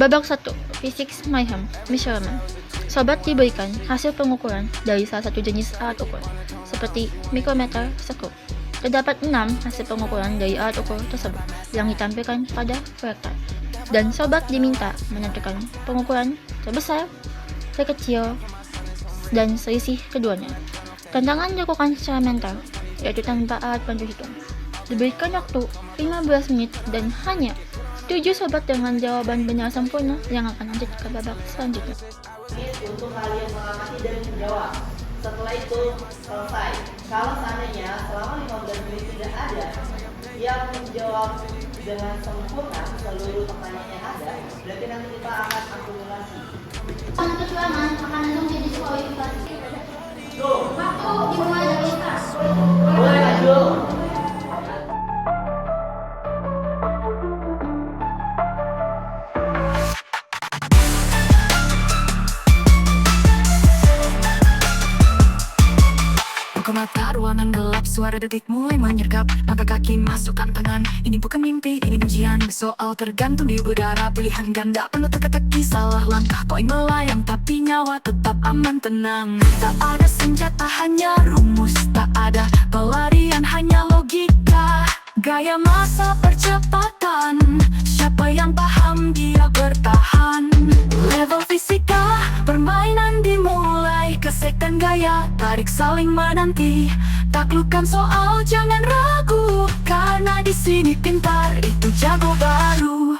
Babak 1. Physics Mayhem Measurement. Sobat diberikan hasil pengukuran dari salah satu jenis alat ukur, seperti mikrometer sekrup. Terdapat 6 hasil pengukuran dari alat ukur tersebut yang ditampilkan pada proyektor, dan sobat diminta menentukan pengukuran terbesar, terkecil, dan selisih keduanya. Tantangan dilakukan secara mental, yaitu tanpa alat bantu hitung. Diberikan waktu 15 menit dan hanya 7 sobat dengan jawaban benar sempurna yang akan lanjut ke babak selanjutnya. Untuk kalian mengamati dan menjawab. Setelah itu selesai. Kalau seandainya selama 15 menit tidak ada yang menjawab dengan sempurna seluruh pertanyaan yang ada, berarti nanti kita akan akumulasi. Untuk kecurangan akan langsung didiskualifikasi. Go. Waktu dimulai dari start. Boleh lanjut. Buka mata, ruangan gelap, suara detik mulai menyergap. Angkat kaki, masukkan tangan. Ini bukan mimpi, ini ujian. Soal tergantung di udara, pilihan ganda penuh teka-teki. Salah langkah, koin melayang, tapi nyawa tetap aman tenang. Tak ada senjata, hanya rumus. Tak ada pelarian, hanya logika. Gaya masa percepatan, siapa yang paham dia bertahan. Level fisika, permainan dimulai. Gesek dan gaya, tarik saling menanti. Taklukkan soal, jangan ragu, karena di sini pintar itu jago baru.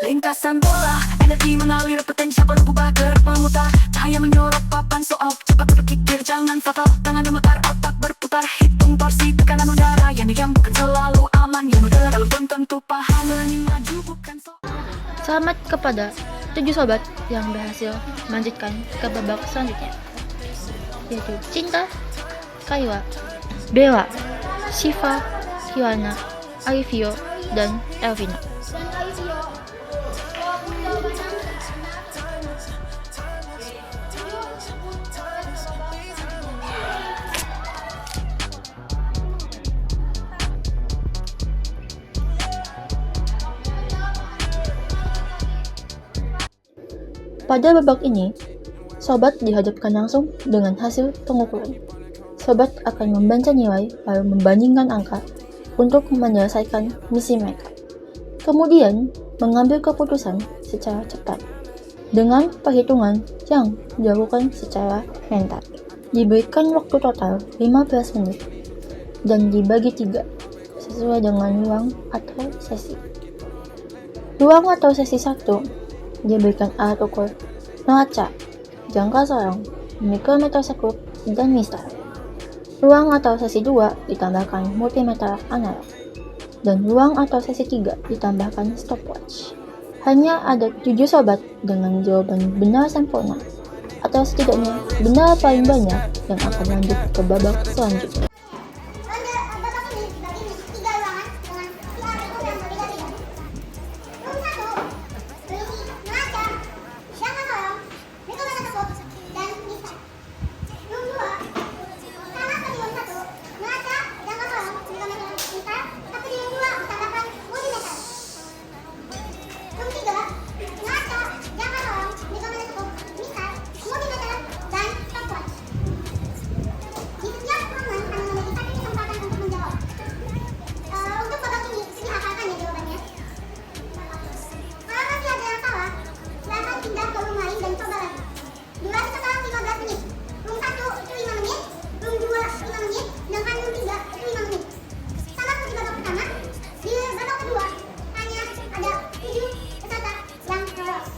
Lintasan bola, energi mengalir, potensi berubah berputar. Cahaya menyorot papan soal, cepat berpikir jangan fatal. Tangan memutar, otak berputar, hitung torsi tekanan udara. Yang bukan selalu aman, yang udah belum tentu paham. Learning maju bukan soal. Selamat kepada 7 sobat yang berhasil melanjutkan ke babak selanjutnya, yaitu Cinta, Kaiwa, Bella, Shiva, Hiwana, Alivio, dan Elvino. Dan Alivio. Pada babak ini, sobat dihadapkan langsung dengan hasil pengukuran. Sobat akan membaca nilai lalu membandingkan angka untuk menyelesaikan misi mereka. Kemudian, mengambil keputusan secara cepat dengan perhitungan yang dilakukan secara mental. Diberikan waktu total 15 menit dan dibagi 3 sesuai dengan ruang atau sesi. Ruang atau sesi 1 diberikan alat ukur neraca, jangka sorong, mikrometer sekrup, dan mistar. Ruang atau sesi 2 ditambahkan multimeter analog, dan ruang atau sesi 3 ditambahkan stopwatch. Hanya ada 7 sobat dengan jawaban benar sempurna, atau setidaknya benar paling banyak yang akan lanjut ke babak selanjutnya. Babak ini dibagi 3 ruangan dengan QR code yang berbeda-beda. Room 1 berisi neraca, jangka sorong, mikrometer sekrup, dan mistar. Room 2 sama seperti room 1, neraca, jangka sorong, mikrometer, mistar, tapi di room 2 ditambahkan multimeter. Room 3 neraca, jangka sorong, mikrometer sekrup, mistar, multimeter, dan stopwatch. Di setiap ruangan akan memiliki satu kesempatan untuk menjawab. Untuk babak ini, dihafalkan ya jawabannya. Kalau masih ada yang salah, silakan pindah ke room lain dan coba lagi. Durasi total 15 menit. Room 1 itu 5 menit, room 2 5 menit, sedangkan room 3 itu 5 menit. Sama seperti babak pertama, di babak kedua hanya ada 7 peserta yang lolos.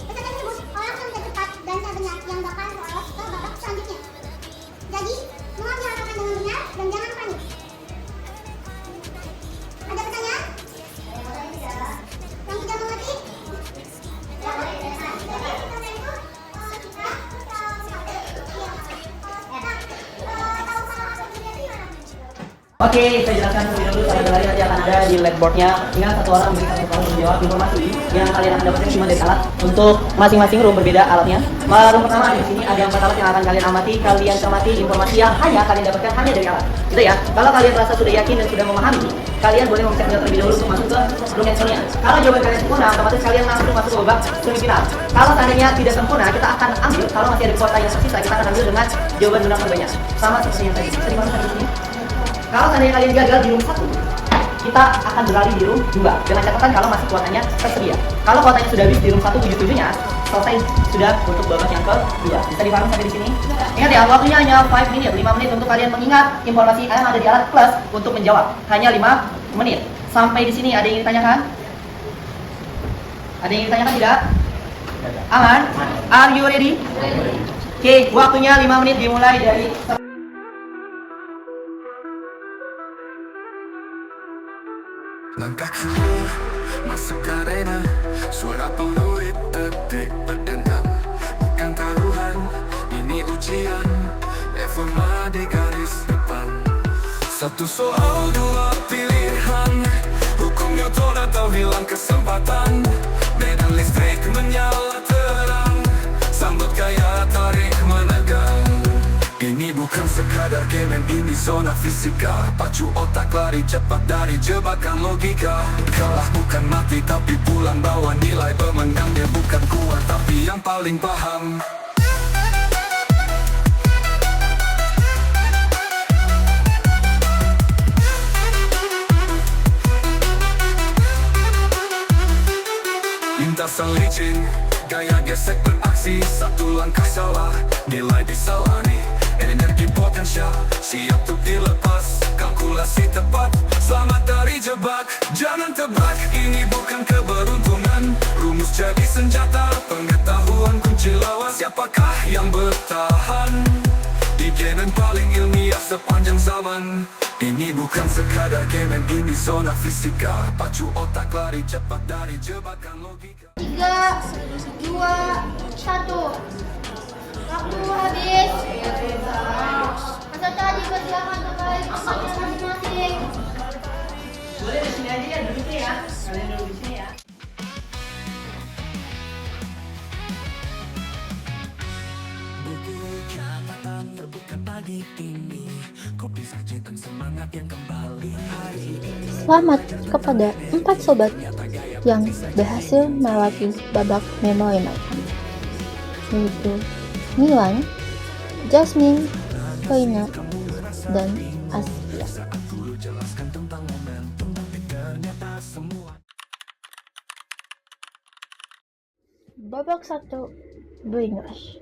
Peserta tersebut orang yang tercepat dan terbenar yang bakal lolos ke babak selanjutnya. Jadi, mohon dilakukan dengan benar dan jangan panik. Ada pertanyaan? Yang tidak mengerti? Ya, jadi kita itu kita tahu kalau aku juga gimana? Oke, saya jelaskan terlebih dahulu. Salah berlari nanti akan ada di blackboardnya. Ingat, satu orang memberi satu tahun menjawab informasi yang kalian akan dapatkan cuma dari alat. Untuk masing-masing room berbeda alatnya. Room pertama di sini ada 4 alat yang akan kalian amati. Kalian cermati informasi yang kalian dapatkan hanya dari alat. Gitu ya. Kalau kalian merasa sudah yakin dan sudah memahami, kalian boleh mencet terlebih dahulu untuk masuk ke room yang selanjutnya. Kalau jawaban kalian sempurna, otomatis kalian langsung masuk ke babak semifinal. Kalau seandainya tidak sempurna, kita akan ambil. Kalau masih ada kuota yang tersisa, kita akan ambil dengan jawaban benar terbanyak. Sama seperti yang tadi. Bisa dimasukkan di sini. Kalau seandainya kalian gagal di room 1, kita akan berlari di room 2 dengan catatan kalau masih kuotanya tersedia. Kalau kuotanya sudah habis di room 177-nya, selesai sudah untuk babak yang kedua. Bisa dipahami sampai di sini? Ingat ya, waktunya hanya 5 menit, 5 menit untuk kalian mengingat informasi yang ada di alat plus untuk menjawab. Hanya 5 menit. Sampai di sini ada yang ingin ditanyakan? Ada yang ingin ditanyakan tidak? Aman? Are you ready? Oke, waktunya 5 menit dimulai dari Langkahku masuk arena, suara peluit detik berdendam. Bukan taruhan, ini ujian, reforma di garis depan. Satu soal, dua pilihan, hukum Newton atau hilang kesempatan. Medan listrik menyala terang, sambut gaya tarik menegang. Ini bukan sekadar game, ini zona fisika. Pacu otak lari cepat dari jebakan logika. Kalah bukan mati tapi pulang bawa nilai pemenang. Dia bukan kuat tapi yang paling paham. Lintasan licin, gaya gesek beraksi. Satu langkah salah, nilai disalahi. Energi potensial, siap untuk dilepas. Kalkulasi tepat, selamat dari jebak. Jangan tebak, ini bukan keberuntungan. Rumus jadi senjata, pengetahuan kunci lawan. Siapakah yang bertahan di game paling ilmiah sepanjang zaman? Ini bukan sekadar game, ini zona fisika. Pacu otak lari cepat dari jebakan logika. 3, 2, 1. Waktu habis. Peserta dipersilakan kembali ke tempatnya masing-masing. boleh di sini aja ya, duduknya ya. Kalian duduk di sini ya. Buku catatan terbuka pagi ini, kopi sajian semangat yang kembali hari ini. Selamat kepada 4 sobat yang berhasil melewati babak Memory Maker, yaitu Milan, Jasmine, Koina, dan Asia. Babak 1 Brain Rush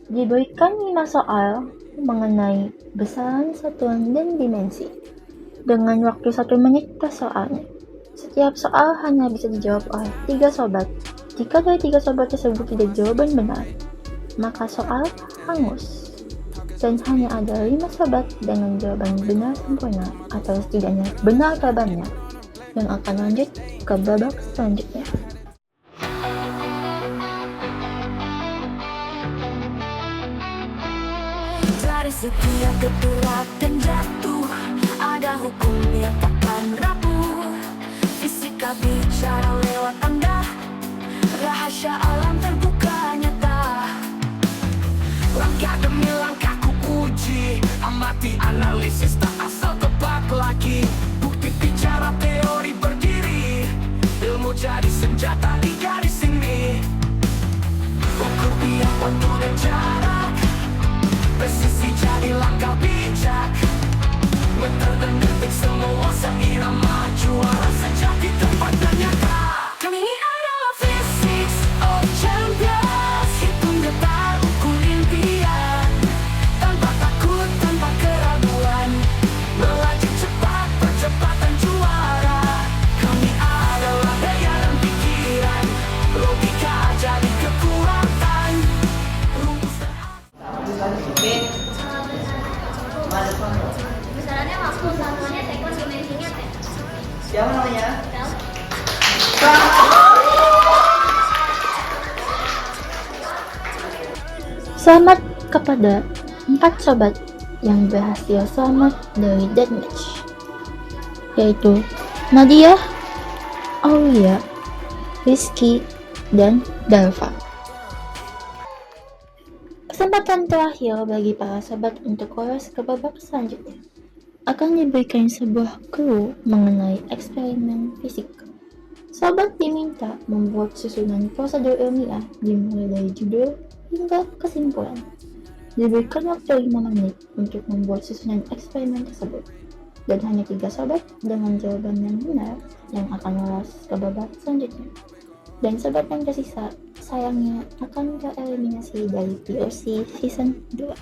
diberikan 5 soal mengenai besaran satuan dan dimensi dengan waktu 1 menit per soalnya. Setiap soal hanya bisa dijawab oleh 3 sobat. Jika dari 3 sobat tersebut tidak jawaban benar, maka soal hangus. Dan hanya ada 5 sobat dengan jawaban benar sempurna atau setidaknya benar atau banyak yang akan lanjut ke babak selanjutnya. Dari setiap gerak dan jatuh, ada hukum yang takkan rapuh. Fisika bicara lewat tanda, rahasia alam terbuka nyata. Langkah demi langkah ku uji, amati analisis tak asal tebak lagi. Bukti bicara teori berdiri, ilmu jadi senjata di garis ini. Ukur tiap waktu dan jarak, presisi jadi langkah bijak. Meter dan detik semua seirama, juara sejati tempat dan nyata. Kami adalah physics of champions, hitung detar ukur impian. Tanpa takut, tanpa keraguan, melaju cepat, percepatan juara. Kami adalah daya dan pikiran, logika jadi kekuatan. Rumus dan Oke. Mana contoh? Besarannya waktu, satuannya sekon, dimensinya teh. Siapa namanya? Selamat kepada 4 sobat yang berhasil selamat dari deathmatch. yaitu Nadia, Aulia, Rizky, dan Dalva. Kesempatan terakhir bagi para sobat untuk lolos ke babak selanjutnya. Akan diberikan sebuah clue mengenai eksperimen fisik. Sobat diminta membuat susunan prosedur ilmiah dimulai dari judul hingga kesimpulan. Diberikan waktu 5 menit untuk membuat susunan eksperimen tersebut. Dan hanya 3 sobat dengan jawaban yang benar yang akan lolos ke babak selanjutnya. Dan sobat yang tersisa sayangnya akan tereliminasi dari POC Season 2.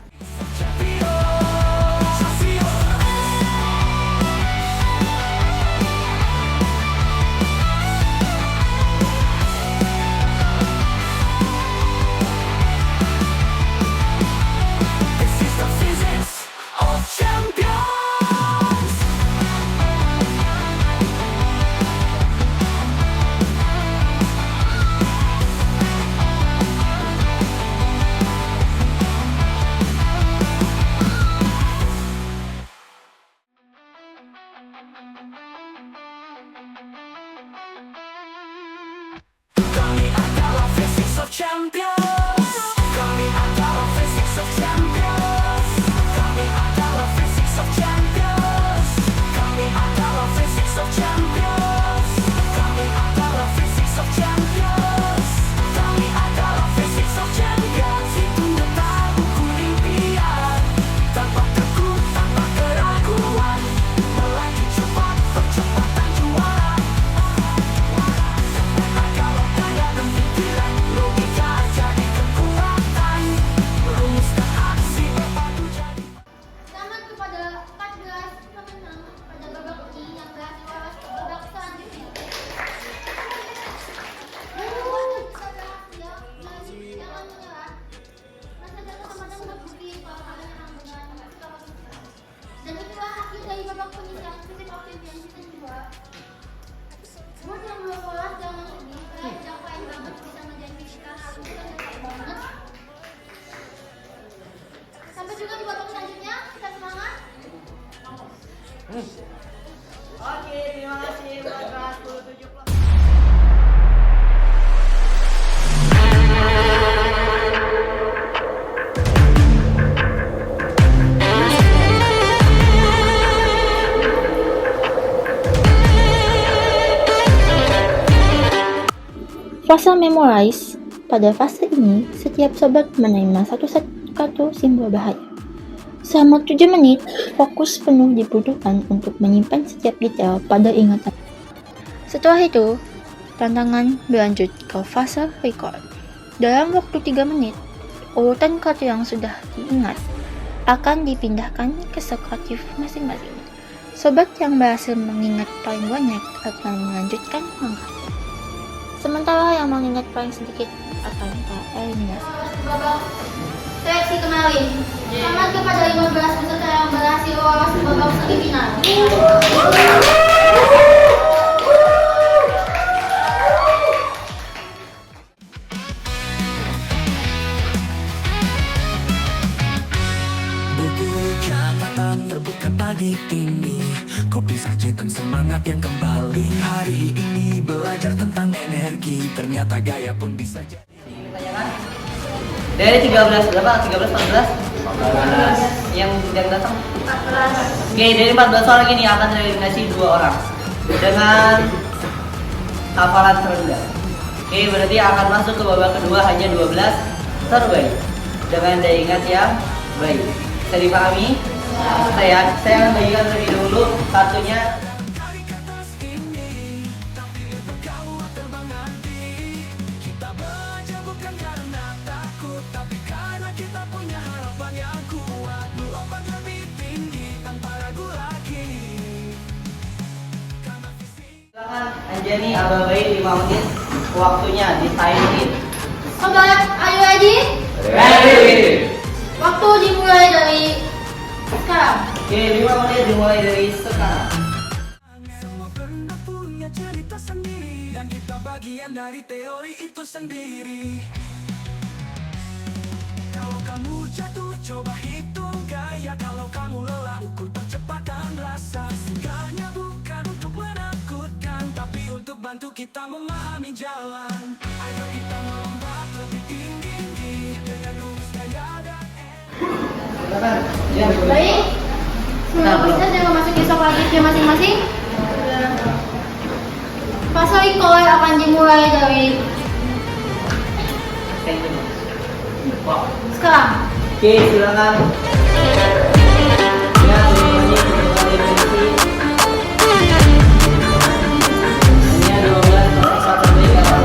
This is the physics of champions. Kami adalah physics of champions. Kami adalah physics of champions. Kami adalah physics of champions. Kami adalah physics of champions. Kami adalah physics of champions. Kami adalah physics of champions. Itu nyata buku impian. Tanpa tekun, tanpa keraguan. Melaju cepat, percepatan juara. Kalau daya dan pikiran, logika jadi kekuatan. Rumuskan aksi berpadu jadi. Selamat kepada 14 pemenang pada babak ini yang berhasil lolos ke babak selanjutnya. Namun, saudara siap, jangan menyerah. Masa dan kesempatan berbukti kalau kalian memang benar suka berpikir. Dan itulah akhir dari babak penyisian Physics of Champions Season 2. Buat yang belum lolos jangan sedih, karena capaian bagus bisa menjadi fisika harus dan baik banget. Sampai juga di babak selanjutnya, kita semangat. Oke, terima kasih buat kelas 27 plus. Fase memorize. Pada fase ini, setiap sobat menerima satu simbol bahaya. Selama 7 menit, fokus penuh dibutuhkan untuk menyimpan setiap detail pada ingatan. Setelah itu, tantangan berlanjut ke fase record. Dalam waktu 3 menit, urutan kartu yang sudah diingat akan dipindahkan ke sekretif masing-masing. Sobat yang berhasil mengingat paling banyak akan melanjutkan langkah. Sementara yang mengingat paling sedikit akan tereliminasi. Babak seleksi kemarin. Selamat kepada 15 peserta yang berhasil lolos ke babak semifinal. Buku catatan terbuka pagi ini. Kopi sajikan semangat yang kembali. Hari ini belajar tentang energi. Ternyata gaya pun bisa jadi. Dari 13 berapa? 13, 14? 14. Yang datang? 14. Oke, dari 14 orang ini akan tereliminasi 2 orang dengan hafalan terendah. Oke, berarti akan masuk ke babak kedua hanya 12 terbaik dengan daya ingat yang baik. Bisa dipahami? Saya akan bagikan terlebih dahulu kartunya. Kita belajar bukan karena takut, tapi karena kita punya harapan yang kuat. Melompat lebih tinggi tanpa ragu lagi. Karena Silakan Anjani Ababai 5 menit waktunya di timein. Sobat, are you ready? Ready. Waktu dimulai dari sekarang. Oke, 5 menit dimulai dari sekarang. semua benda punya cerita sendiri, dan kita bagian dari teori itu sendiri. Kalau kamu jatuh, coba hitung gaya. Kalau kamu lelah, ukur percepatan rasa. Singgahnya bukan bantu kita memahami jalan. Ayo kita melompat lebih tinggi dengan lurus daya dan Baik, semua bisa jangan masuk isolatifnya masing-masing. Fase Ikoy akan dimulai dari sekarang. Oke, silakan. Ya, semuanya berbagai dimensi. Hanya 12 pesawat terbaik akan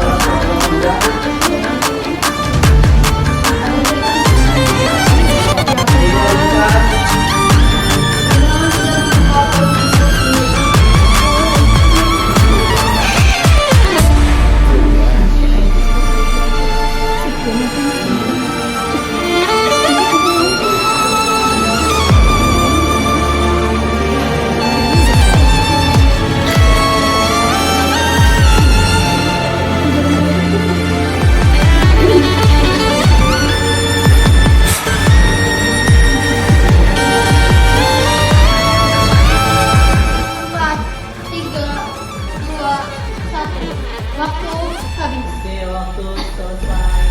Waktu habis. Oke, waktu selesai.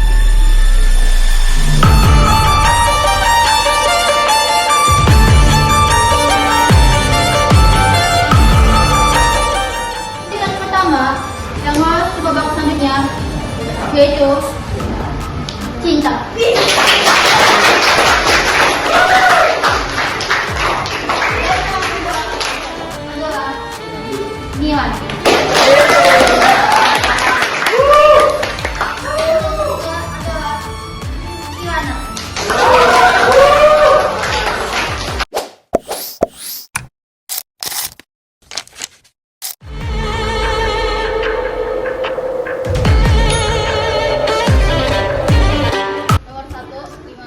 Yang pertama, yang harus ke babak selanjutnya, yaitu cinta. Adalah Milan.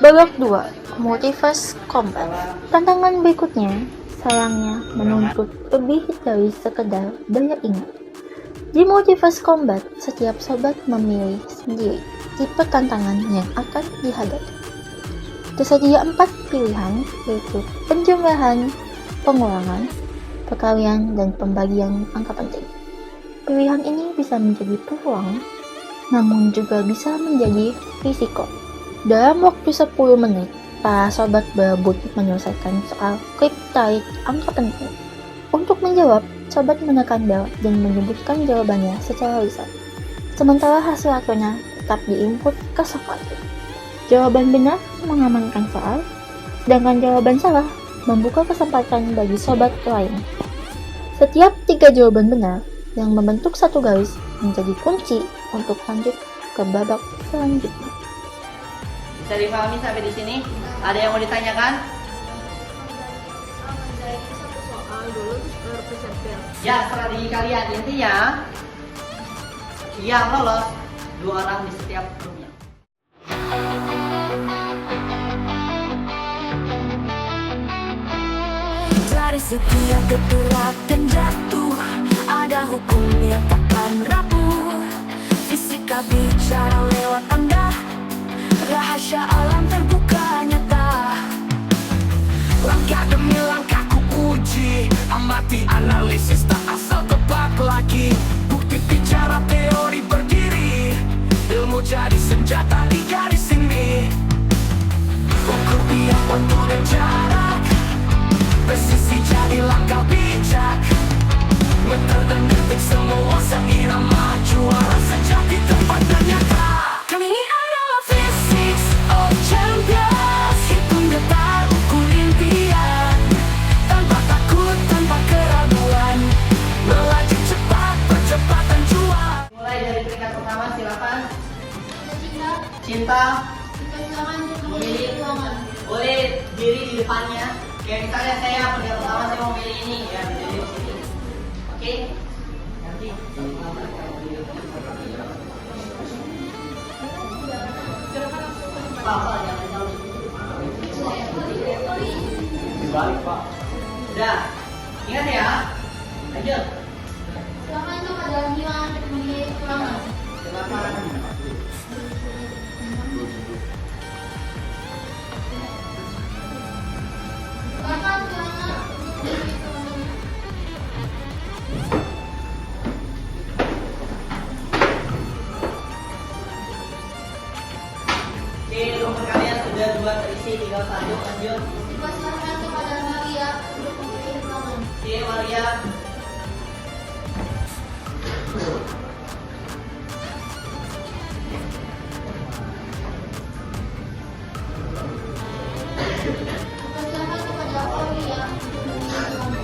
Babak 2, Multiverse Combat. Tantangan berikutnya, sayangnya menuntut lebih dari sekedar daya ingat. Di Multiverse Combat, setiap sobat memilih sendiri tipe tantangan yang akan dihadapi. Tersedia 4 pilihan, yaitu penjumlahan, pengulangan, perkalian, dan pembagian angka penting. Pilihan ini bisa menjadi peluang, namun juga bisa menjadi risiko. Dalam waktu 10 menit, para sobat berebut menyelesaikan soal kriptide angka penting. Untuk menjawab, sobat menekan bel dan menyebutkan jawabannya secara lisan. Sementara hasil akhirnya tetap diinput ke software. Jawaban benar mengamankan soal, sedangkan jawaban salah membuka kesempatan bagi sobat lain. Setiap 3 jawaban benar yang membentuk satu garis menjadi kunci untuk lanjut ke babak selanjutnya. Bisa dipahami sampai di sini? Ada yang mau ditanyakan? Ya, strategi kalian intinya yang lolos 2 orang di setiap grupnya. Dari setiap gerak dan jatuh ada hukum yang takkan rapuh. Fisika bicara lewat tanda, rahasia alam terbuka nyata. Langkah demi langkah ku uji, amati analisis tak asal tebak lagi. Bukti bicara teori berdiri, ilmu jadi senjata di garis ini. Ukur biar waktu dan jarak, presisi jadi langkah bijak. Meter dan detik semua seirama, juara sejati tempat dan nyata. Kami adalah Physics of Champions, hitung detar ukur impian, tanpa takut, tanpa keraguan, melaju cepat, percepatan juang. Mulai dari peringkat pertama, silakan. Cinta, Cinta, silakan memilih ruangan. boleh diri di depannya. Kayak misalnya saya peringkat pertama saya mau milih ini ya, diri di sini. Oke? Nanti Pak, jangan jauh. Balik, Pak. Udah. Ingat ya. Lanjut. Silakan kepada Milan memilih ruangan. Silakan. Silakan ruangan untuk memilih ruangan. 2 terisi, tinggal 1. Lanjut. Dipersilakan kepada Maria untuk memilih ruangan. Oke, Maria. Dipersilakan kepada Aulia untuk memilih ruangan.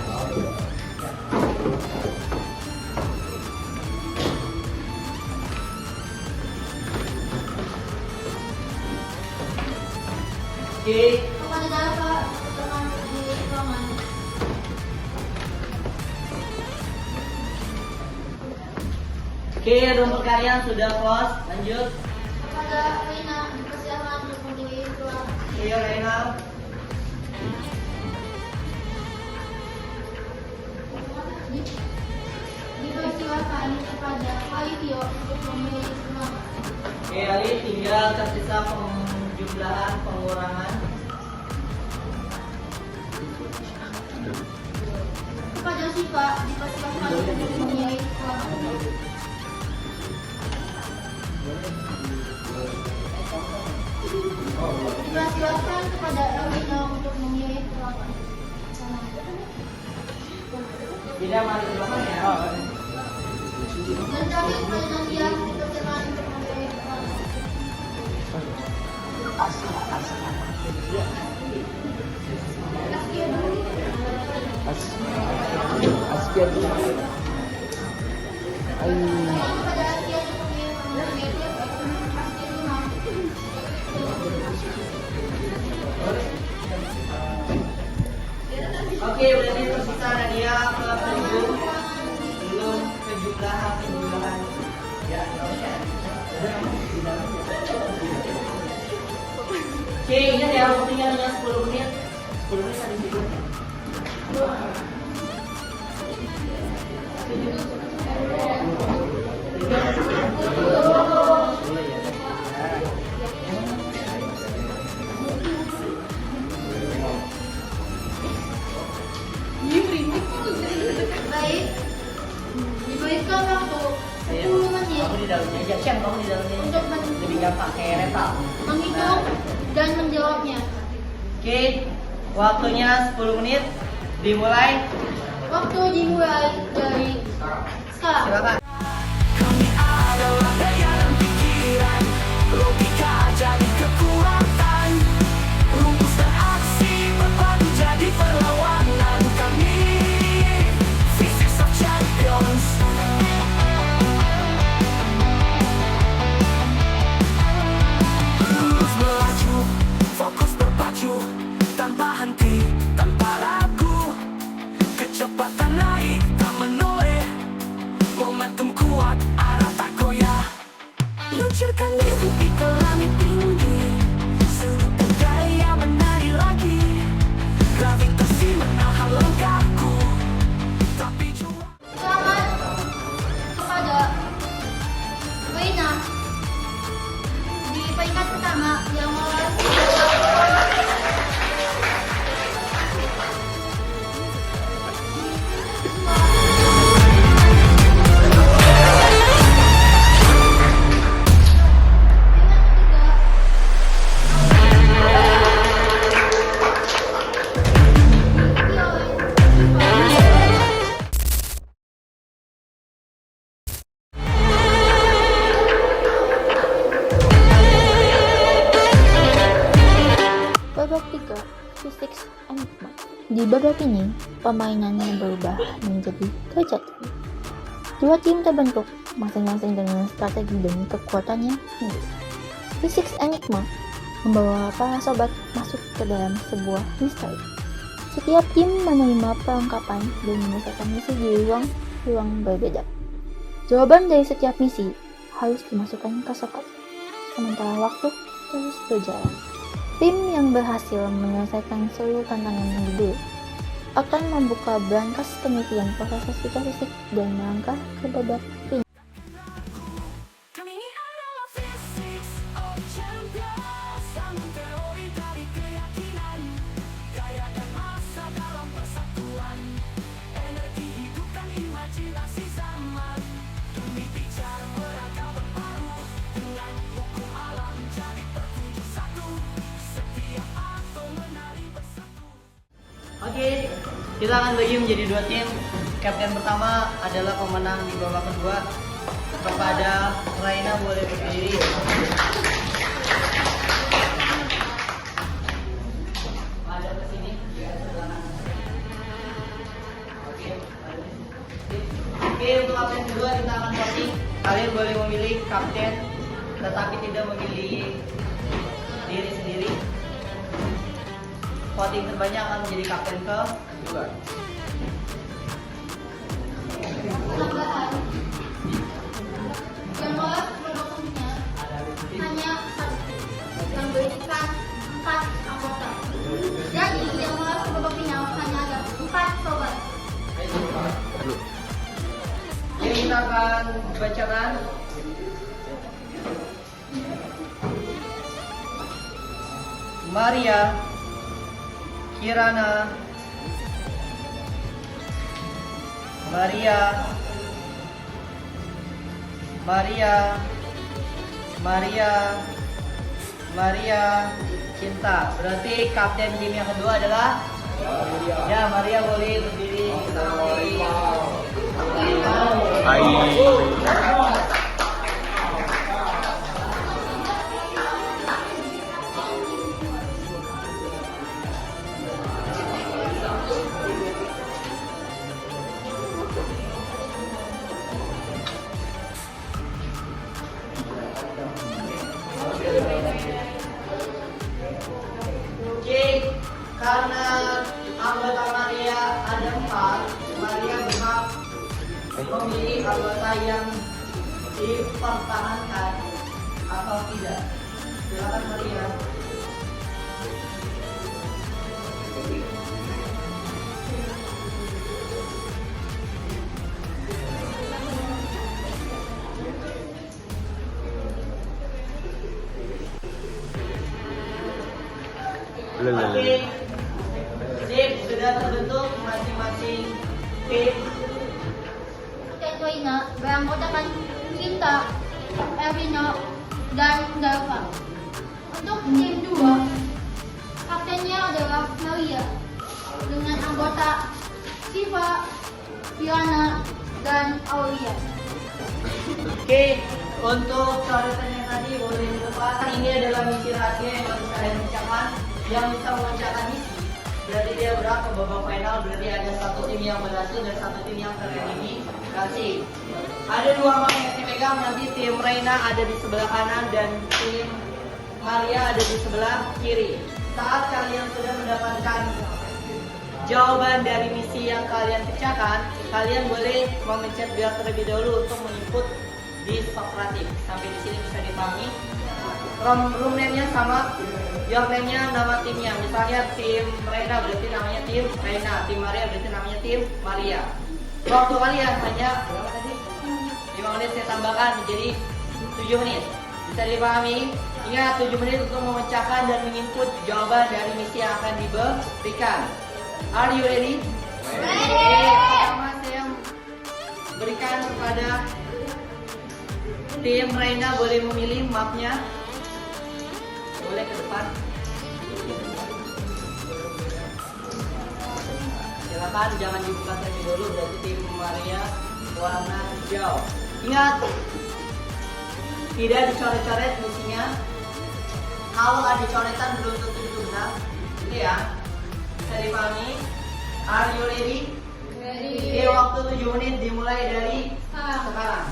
Oke. Kepada Dava dengan memilih ruangan. Oke, rumput kalian sudah close. Lanjut. Kepada Rina dipersilakan untuk memilih ruangan. Oke, Reina. Dipersilakan kepada Alivio untuk memilih ruangan. Oke, Ali, tinggal tersisa penjumlahan pengurangan. Kepada Siva dipersilakan untuk memilih ruangan. Dipersilakan kepada Elvina untuk memilih ruangan. Tidak mari ke belakang ya. Dan terakhir kepada Nadia dipersilakan untuk memilih ruangan. Askia dulu. Kepada Askia untuk memilih ruangan. Askia Imam. Oke, berarti tersisa Nadia ke 7. Belum penjumlahan. Ya, oke, ingat ya, waktunya hanya 10 menit. 10 menit tadi tidur. Baik. Diberikan waktu 10 menit Kamu di dalamnya aja, Sian, kamu di dalamnya. untuk Lebih gampang kayak rental. menghitung dan menjawabnya. Oke, waktunya 10 menit. Dimulai. Waktu dimulai dari sekarang. Silakan. Kami adalah daya dan pikiran, logika jadi kekuatan, rumus dan aksi berpadu jadi perlawanan kami, Physics of Champions. Terus melaju, fokus berpacu, tanpa henti, tanpa ragu, kecepatan naik tak menoleh, momentum kuat, arah tak goyah. Luncurkan mimpi ke langit tinggi, sudut gaya menari lagi, gravitasi menahan langkahku, tapi jua. Selamat kepada Reina di peringkat pertama yang lolos. Babak 3, Physics Enigma. Di babak ini, permainannya berubah menjadi kejatuhan. Dua tim terbentuk, masing-masing dengan strategi dan kekuatannya sendiri. Physics Enigma membawa para sobat masuk ke dalam sebuah misteri. Setiap tim menerima perlengkapan dan menyelesaikan misi di ruang berbeda. Jawaban dari setiap misi harus dimasukkan ke soket. Sementara waktu terus berjalan. Tim yang berhasil menyelesaikan seluruh tantangan yang diberi akan membuka brankas penelitian proses fisik dan melangkah ke babak final. Kami adalah Physics of Champions, sambung teori dari keyakinan, gaya dan masa dalam persatuan, energi hidupkan imajinasi zaman, demi bicara beragam berparu, dengan hukum alam jadi petunjuk satu, setia Kita akan bagi menjadi 2 tim. Kapten pertama adalah pemenang di babak kedua. Kepada Raina boleh berdiri. Ada ke sini. Oke, untuk kapten kedua kita akan voting. Kalian boleh memilih kapten, tetapi tidak memilih diri sendiri. Voting terbanyak akan menjadi kapten kedua. Yang lolos produknya hanya satu, yang berisikan 4 anggota. Jadi yang lolos babak final hanya ada 4 sobat. Jadi kita akan bacakan Maria, Kirana, Maria, Cinta. Berarti kapten tim yang kedua adalah ya Maria boleh berdiri kita Oke, karena anggota Maria ada 4, Maria berhak memilih anggota yang dipertahankan atau tidak. Silakan Maria. Oke, sip, sudah terbentuk masing-masing tim. Kapten Raina beranggotakan Cinta, Erina, dan Darva. Untuk tim 2, kaptennya adalah Maria dengan anggota Siva, Fiona, dan Aulia. Oke, untuk coretan yang tadi boleh di depan. Ini adalah misi rahasia yang harus kalian pecahkan. Yang bisa memecahkan misi berarti dia berhak ke babak final. Berarti ada 1 tim yang berhasil dan 1 tim yang tereliminasi. Ada 2 map yang dipegang. Nanti tim Raina ada di sebelah kanan dan tim Maria ada di sebelah kiri. Saat kalian sudah mendapatkan jawaban dari misi yang kalian pecahkan, kalian boleh memencet bel terlebih dahulu untuk menginput di Socrative. Sampai di sini bisa dipahami. Room name-nya sama, your name-nya nama timnya. Misalnya tim Raina berarti namanya tim Raina, tim Maria berarti namanya tim Maria. Waktu kalian hanya berapa tadi? 5 menit saya tambahkan menjadi 7 menit. Bisa dipahami? Ingat 7 menit untuk memecahkan dan menginput jawaban dari misi yang akan diberikan. Are you ready? Ready. Pertama saya berikan kepada tim Raina, boleh memilih mapnya. Boleh ke depan. Silakan, jangan dibuka terlebih dulu. Berarti tim Maria warna hijau. Ingat, tidak dicoret-coret misinya. Kalau ada coretan belum tentu itu benar. Gitu ya. Bisa dipahami? Are you ready? Ready. Oke, waktu 7 menit dimulai dari sekarang.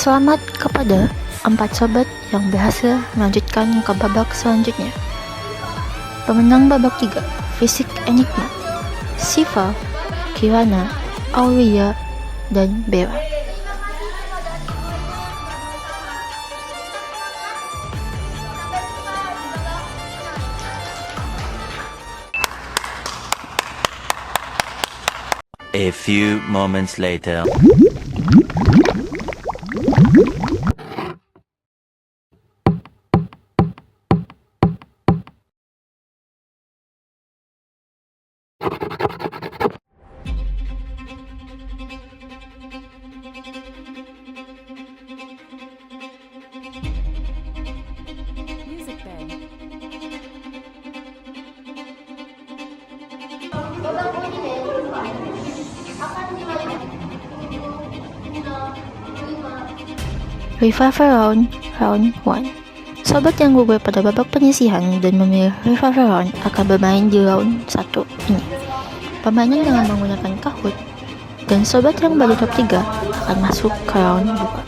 Selamat kepada 4 sobat yang berhasil melanjutkan ke babak selanjutnya. Pemenang babak 3, Fisik Enigma, Siva, Kirana, Aulia, dan Bella. A few moments later. Babak ini akan dimulai 5. Revival Round 1. Sobat yang gugur pada babak penyisihan dan memilih Revival Round akan bermain di round 1 ini. Permainan dengan menggunakan Kahoot, dan sobat yang baru top 3 akan masuk ke round 2.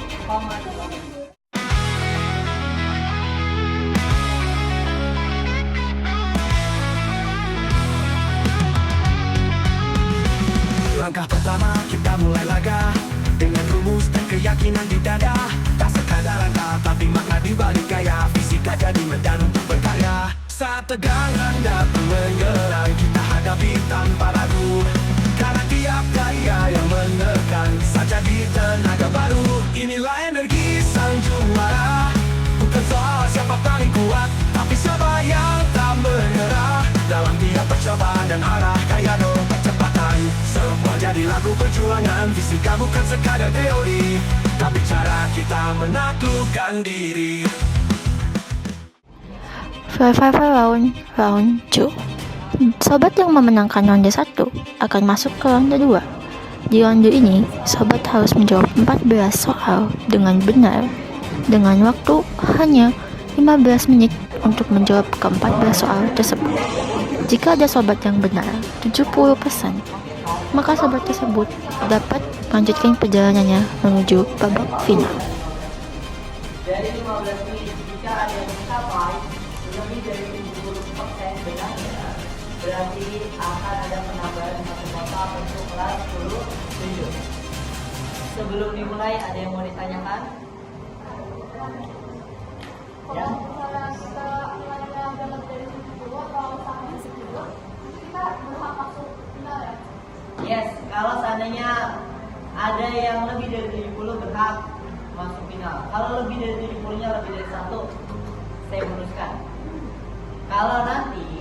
Langkah pertama kita mulai laga dengan rumus dan keyakinan di dada. Tak sekadar langkah tapi makna di balik gaya. Fisika jadi medan untuk berkarya. Saat tegang hendak menyerang kita hadapi tanpa ragu. Karena tiap gaya yang menekan saja di tenaga baru. Inilah energi sang juara. Bukan soal siapa paling kuat, tapi siapa yang tak menyerah. Dalam tiap percobaan dan arah kaya do percepatan. Semua jadi lagu perjuangan. Fisika bukan sekadar teori, tapi cara kita menaklukkan diri. Revival Round 2. Sobat yang memenangkan ronde 1 akan masuk ke ronde 2. Di ronde ini, sobat harus menjawab 14 soal dengan benar dengan waktu hanya 15 menit untuk menjawab ke 14 soal tersebut. Jika ada sobat yang benar 70%, maka sobat tersebut dapat melanjutkan perjalanannya menuju babak final. Dari 15 menit, jika ada yang mencapai lebih dari 70% benarnya, berarti akan ada penambahan satu kota untuk kelas 10-7. Sebelum dimulai, ada yang mau ditanyakan? Ya? Yes, kalau seandainya ada yang lebih dari 70 berhak masuk final. Kalau lebih dari 70-nya lebih dari 1, saya bonuskan. Kalau nanti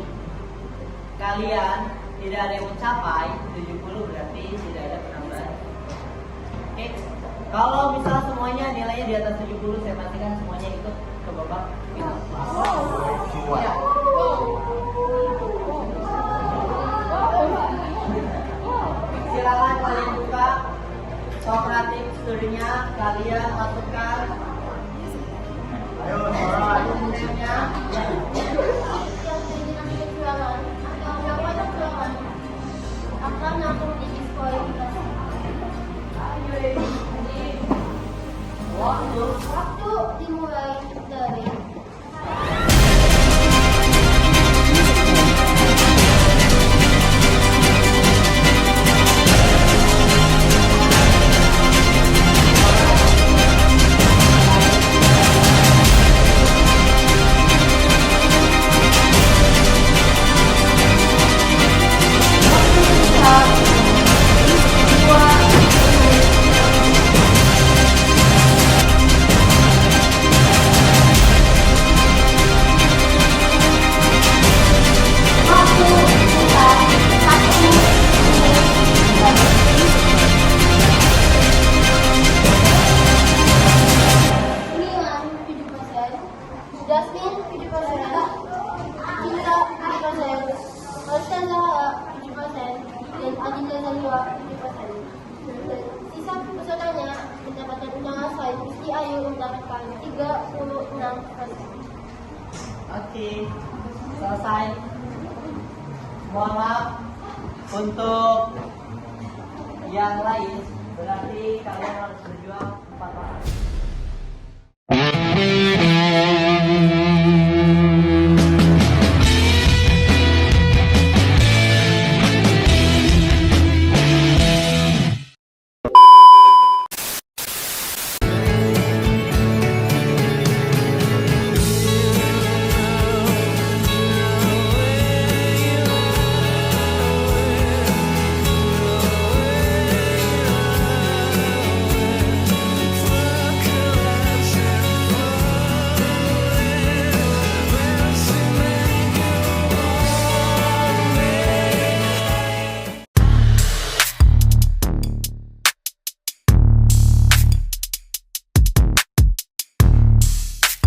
kalian tidak ada yang mencapai 70, berarti tidak ada penambahan. Oke. Kalau misal semuanya nilainya di atas 70, saya pastikan semuanya ikut ke babak final. Ya. Silakan kalian buka Socratic studinya, kalian masukkan dokumennya. Akan langsung didiskualifikasi. Waktu dimulai dari Jasmine 7%, Cinta 7%, Rosella 7%, dan Adinda Zaliwa 7%. Sisa pesertanya mendapatkan undangan selain Gusti Ayu mendapatkan 36%. Oke, selesai. Mohon maaf untuk yang lain, berarti kalian harus berjuang 4 orang. Thank